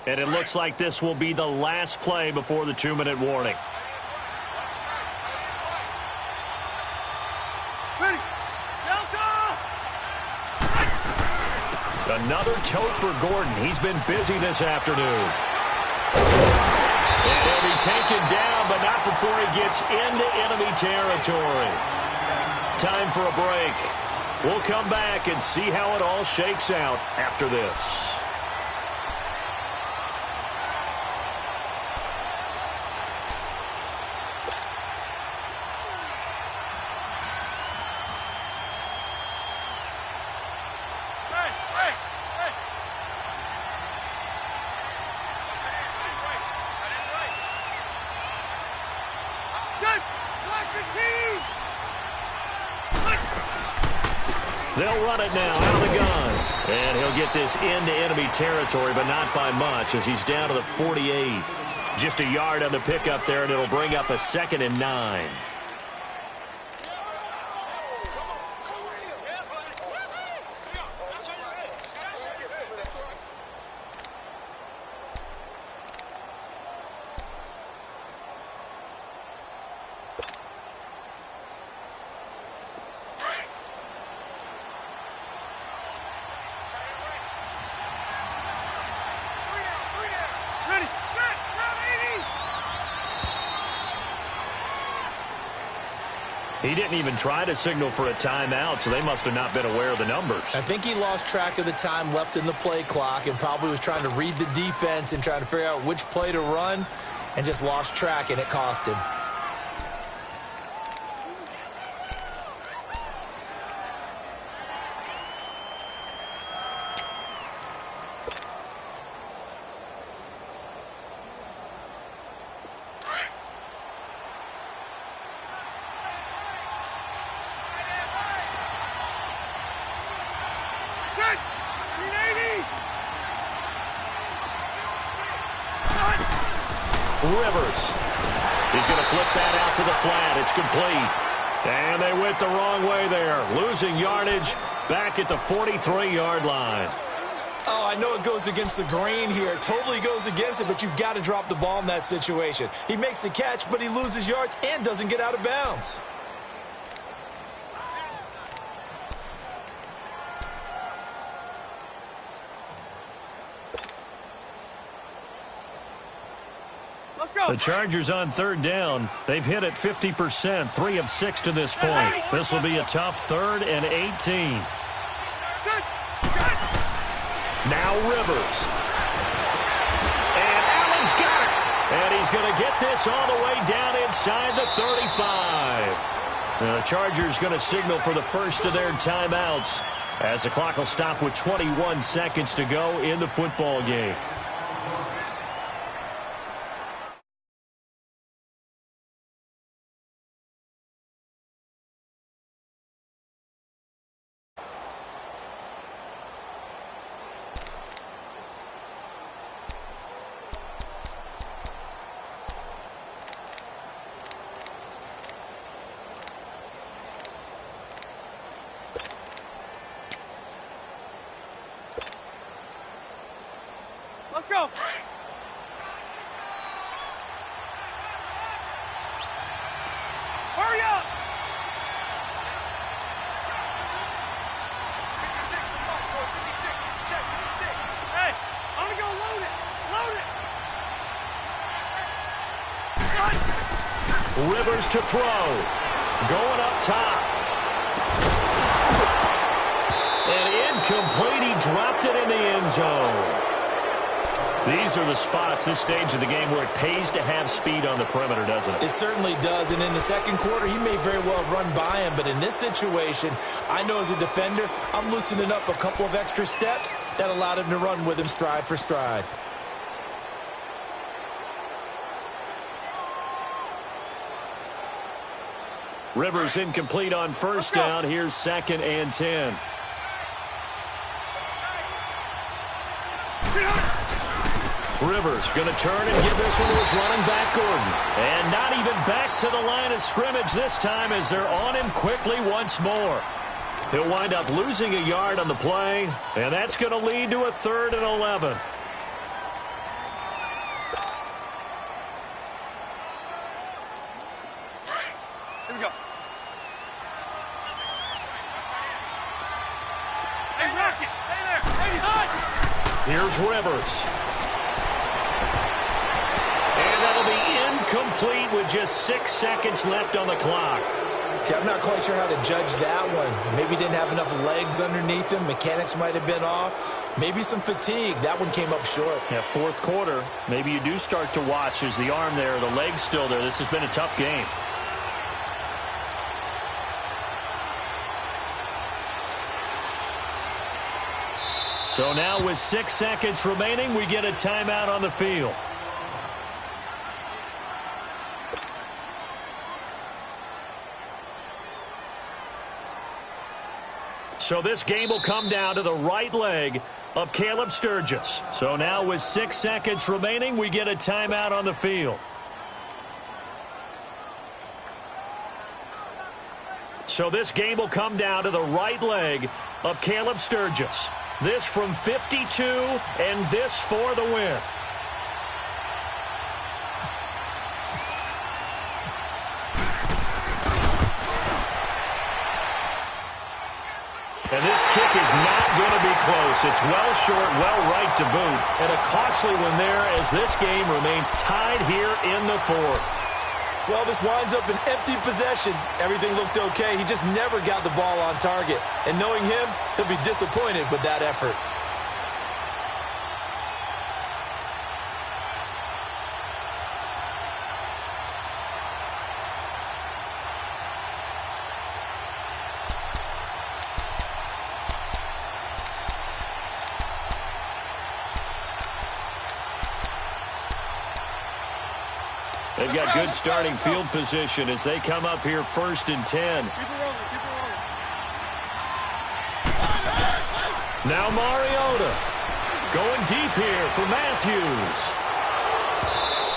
And it looks like this will be the last play before the 2-minute warning. Another tote for Gordon. He's been busy this afternoon. And he'll be taken down, but not before he gets into enemy territory. Time for a break. We'll come back and see how it all shakes out after this. They'll run it now out of the gun. And he'll get this into enemy territory, but not by much as he's down to the 48. Just a yard on the pickup there, and it'll bring up a 2nd and 9. He didn't even try to signal for a timeout, so they must have not been aware of the numbers. I think he lost track of the time left in the play clock and probably was trying to read the defense and trying to figure out which play to run and just lost track, and it cost him. Rivers. He's going to flip that out to the flat. It's complete. And they went the wrong way there. Losing yardage back at the 43-yard line. Oh, I know it goes against the grain here. It totally goes against it, but you've got to drop the ball in that situation. He makes the catch, but he loses yards and doesn't get out of bounds. The Chargers on 3rd down. They've hit it 50%, 3 of 6 to this point. This will be a tough 3rd and 18. Now Rivers. And Allen's got it. And he's going to get this all the way down inside the 35. Now the Chargers going to signal for the first of their timeouts as the clock will stop with 21 seconds to go in the football game. go. Hurry up. Hey, I'm gonna go load it. Load it. Rivers to throw. Going up top. And incomplete. He dropped it in the end zone. These are the spots, this stage of the game, where it pays to have speed on the perimeter, doesn't it? It certainly does, and in the second quarter, he may very well have run by him, but in this situation, I know as a defender, I'm loosening up a couple of extra steps that allowed him to run with him stride for stride. Rivers incomplete on first down. Here's 2nd and 10. Rivers going to turn and give this one to his running back, Gordon. And not even back to the line of scrimmage this time as they're on him quickly once more. He'll wind up losing a yard on the play, and that's going to lead to a 3rd and 11. Here we go. Hey, Rocket, stay there. Stay hot. Here's Rivers. And that'll be incomplete with just 6 seconds left on the clock. See, I'm not quite sure how to judge that one. Maybe didn't have enough legs underneath him. Mechanics might have been off. Maybe some fatigue. That one came up short. Yeah, fourth quarter, maybe you do start to watch. Is the arm there, the leg's still there? This has been a tough game. So now with 6 seconds remaining, we get a timeout on the field. So this game will come down to the right leg of Caleb Sturgis. So now with 6 seconds remaining, we get a timeout on the field. So this game will come down to the right leg of Caleb Sturgis. This from 52, and this for the win. And this kick is not going to be close. It's well short, well right to boot. And a costly one there as this game remains tied here in the 4th. Well, this winds up an empty possession. Everything looked okay. He just never got the ball on target. And knowing him, he'll be disappointed with that effort. They've got good starting field position as they come up here 1st and 10. Keep it rolling, keep it rolling. Now Mariota going deep here for Matthews.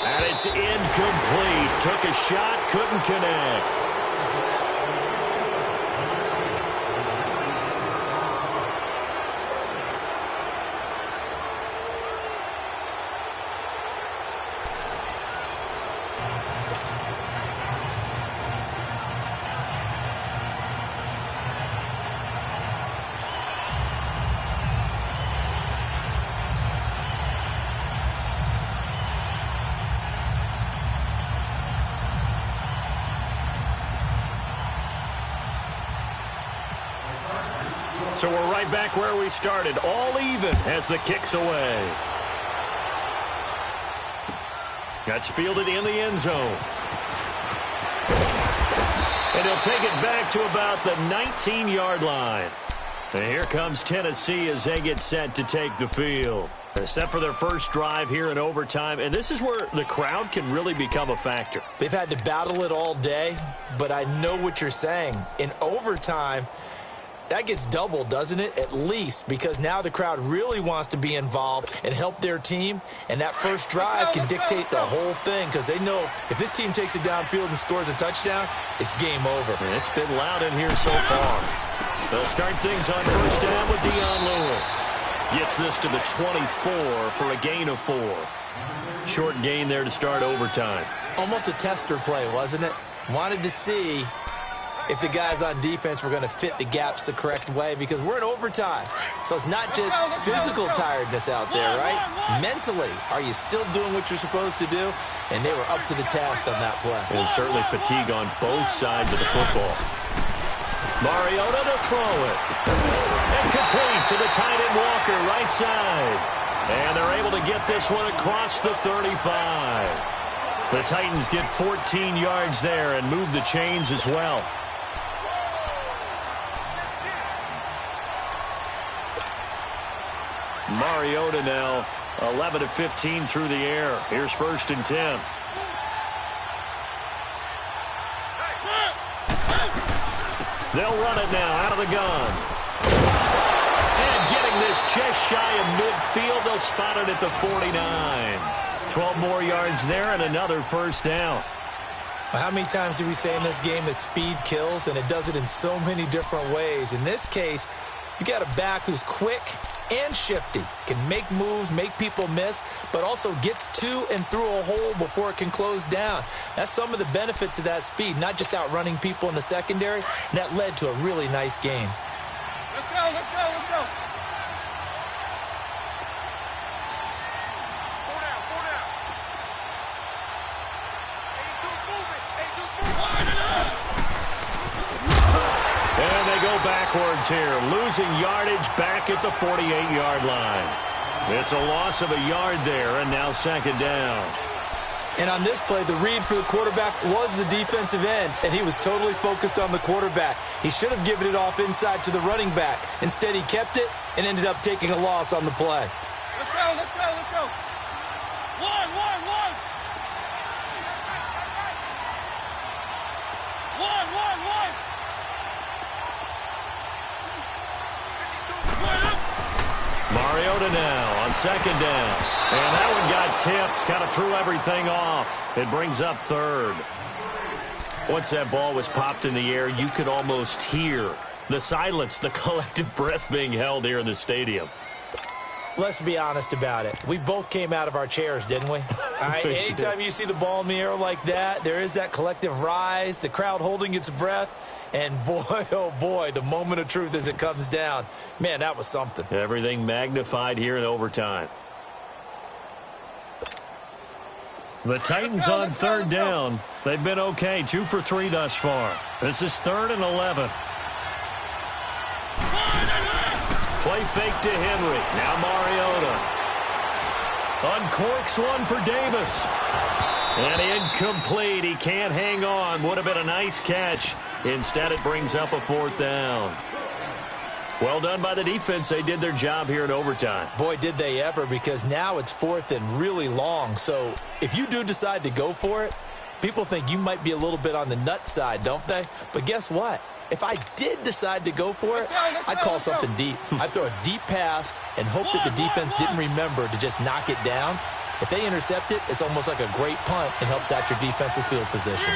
And it's incomplete. Took a shot, couldn't connect. So we're right back where we started, all even as the kick's away. That's fielded in the end zone. And he'll take it back to about the 19-yard line. And here comes Tennessee as they get set to take the field. They're set for their first drive here in overtime, and this is where the crowd can really become a factor. They've had to battle it all day, but I know what you're saying. In overtime, that gets doubled, doesn't it? At least, because now the crowd really wants to be involved and help their team, and that first drive can dictate the whole thing because they know if this team takes it downfield and scores a touchdown, it's game over. And it's been loud in here so far. They'll start things on first down with Dion Lewis. Gets this to the 24 for a gain of 4. Short gain there to start overtime. Almost a tester play, wasn't it? Wanted to see if the guys on defense were going to fit the gaps the correct way, because we're in overtime. So it's not just physical tiredness out there, right? Mentally, are you still doing what you're supposed to do? And they were up to the task on that play. And certainly fatigue on both sides of the football. Mariota to throw it. And complete to the tight end Walker, right side. And they're able to get this one across the 35. The Titans get 14 yards there and move the chains as well. Mariota now 11 of 15 through the air. Here's 1st and 10. They'll run it now out of the gun. And getting this just shy of midfield, they'll spot it at the 49. 12 more yards there and another 1st down. Well, how many times do we say in this game that speed kills, and it does it in so many different ways? In this case, you got a back who's quick and shifty, can make moves, make people miss, but also gets to and through a hole before it can close down. That's some of the benefits of that speed, not just outrunning people in the secondary, and that led to a really nice game. Let's go, let's go, let's go. Four down, four down. 82's moving, 82's moving. And they go backwards here, losing yardage back at the 48-yard line. It's a loss of a yard there, and now 2nd down. And on this play, the read for the quarterback was the defensive end, and he was totally focused on the quarterback. He should have given it off inside to the running back. Instead, he kept it and ended up taking a loss on the play. Let's go, let's go, let's go. One. Mariota now on 2nd down. And that one got tipped, kind of threw everything off. It brings up 3rd. Once that ball was popped in the air, you could almost hear the silence, the collective breath being held here in the stadium. Let's be honest about it. We both came out of our chairs, didn't we? All right, anytime you see the ball in the air like that, there is that collective rise, the crowd holding its breath, and boy, oh boy, the moment of truth as it comes down. Man, that was something. Everything magnified here in overtime. The Titans on 3rd down. They've been okay, 2 for 3 thus far. This is 3rd and 11. Play fake to Henry. Now Mariota. Uncorks one for Davis. And incomplete. He can't hang on. Would have been a nice catch. Instead, it brings up a 4th down. Well done by the defense. They did their job here in overtime. Boy, did they ever, because now it's 4th and really long. So if you do decide to go for it, people think you might be a little bit on the nut side, don't they? But guess what? If I did decide to go for it, I'd call something deep. I'd throw a deep pass and hope that the defense didn't remember to just knock it down. If they intercept it, it's almost like a great punt and helps out your defense with field position.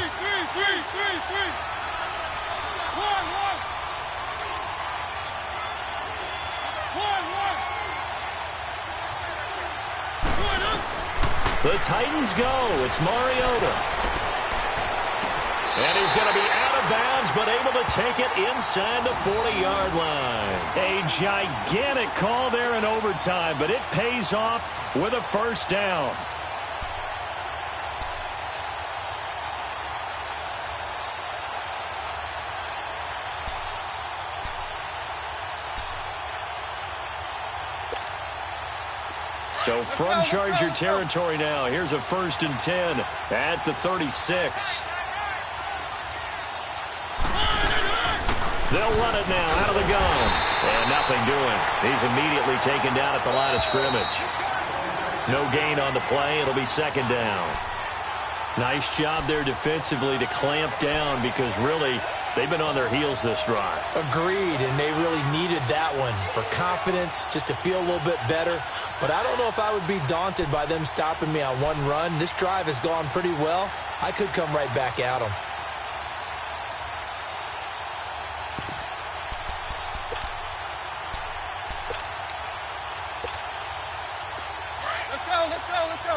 The Titans go. It's Mariota. And he's going to be out of bounds, but able to take it inside the 40-yard line. A gigantic call there in overtime, but it pays off with a 1st down. So from Charger territory now, here's a 1st and 10 at the 36. They'll run it now out of the gun. And nothing doing. He's immediately taken down at the line of scrimmage. No gain on the play. It'll be 2nd down. Nice job there defensively to clamp down, because really they've been on their heels this drive. Agreed, and they really needed that one for confidence, just to feel a little bit better. But I don't know if I would be daunted by them stopping me on one run. This drive has gone pretty well. I could come right back at them. let's go, let's go.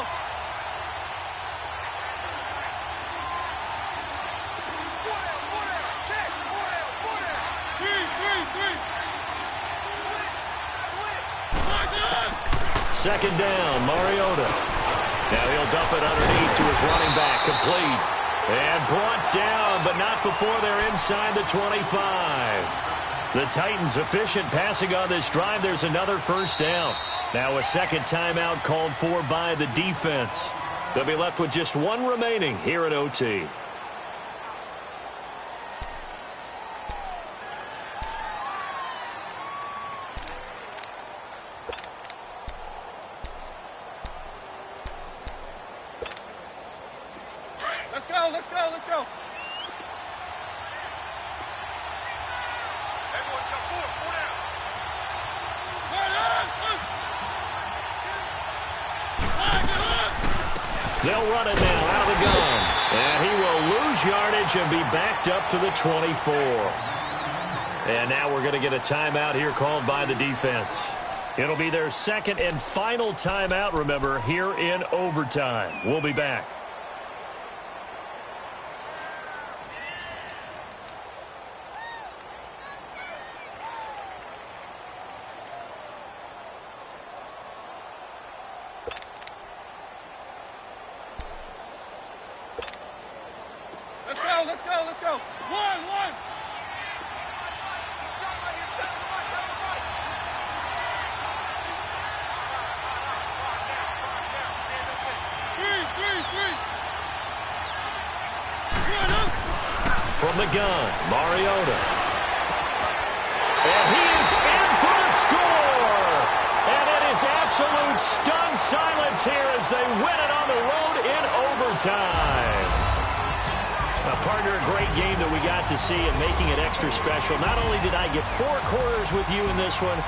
Second down, Mariota. Now he'll dump it underneath to his running back, complete. And brought down, but not before they're inside the 25. The Titans efficient passing on this drive. There's another first down. Now a second timeout called for by the defense. They'll be left with just one remaining here at OT. Let's go, let's go, let's go. Everyone come forward, four down. They'll run it now out of the gun. And he will lose yardage and be backed up to the 24. And now we're going to get a timeout here called by the defense. It'll be their second and final timeout, remember, here in overtime. We'll be back. Let's go, let's go. One. Three. From the gun, Mariota. And he is in for the score. And it is absolute stunned silence here as they win it on the road in overtime. Partner, a great game that we got to see and making it extra special. Not only did I get 4 quarters with you in this one,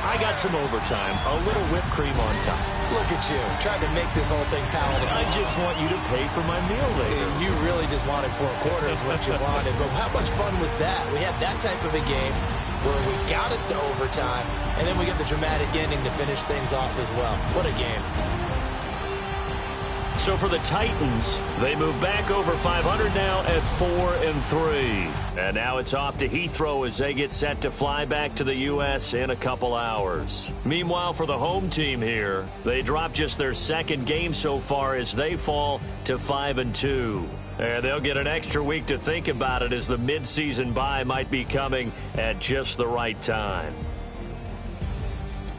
I got some overtime, a little whipped cream on top. Look at you, trying to make this whole thing palatable. I just want you to pay for my meal later. You really just wanted 4 quarters, what you wanted. But how much fun was that? We had that type of a game where we got us to overtime, and then we got the dramatic ending to finish things off as well. What a game. So for the Titans, they move back over 500 now at 4-3. And now it's off to Heathrow as they get set to fly back to the U.S. in a couple hours. Meanwhile, for the home team here, they drop just their second game so far as they fall to 5-2. And they'll get an extra week to think about it as the midseason bye might be coming at just the right time.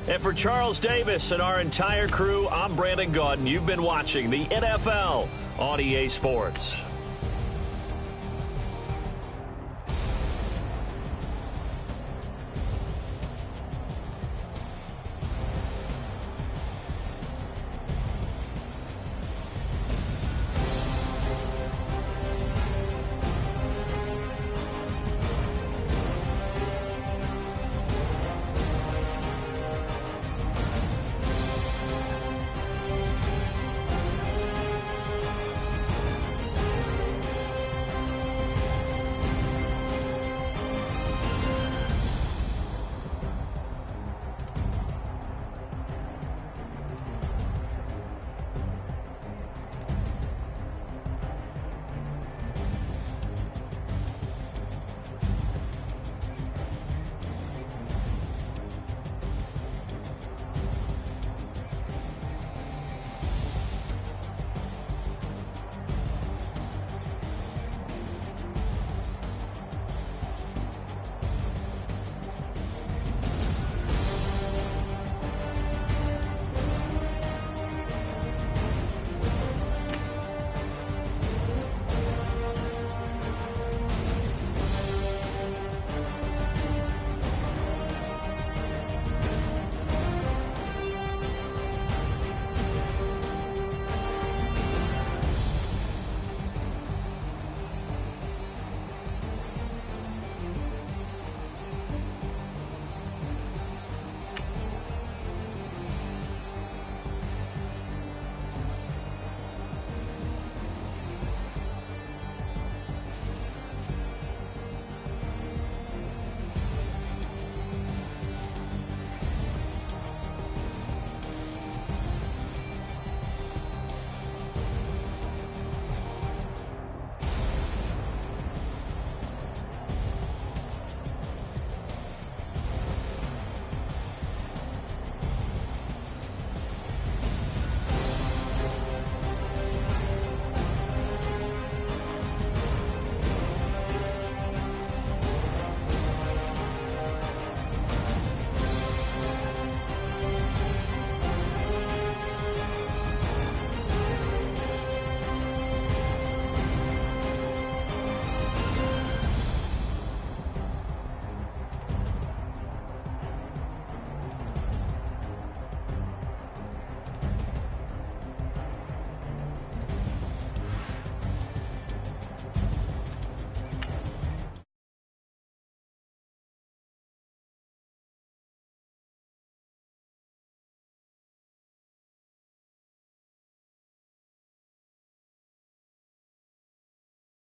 And for Charles Davis and our entire crew, I'm Brandon Gaudin. You've been watching the NFL on EA Sports.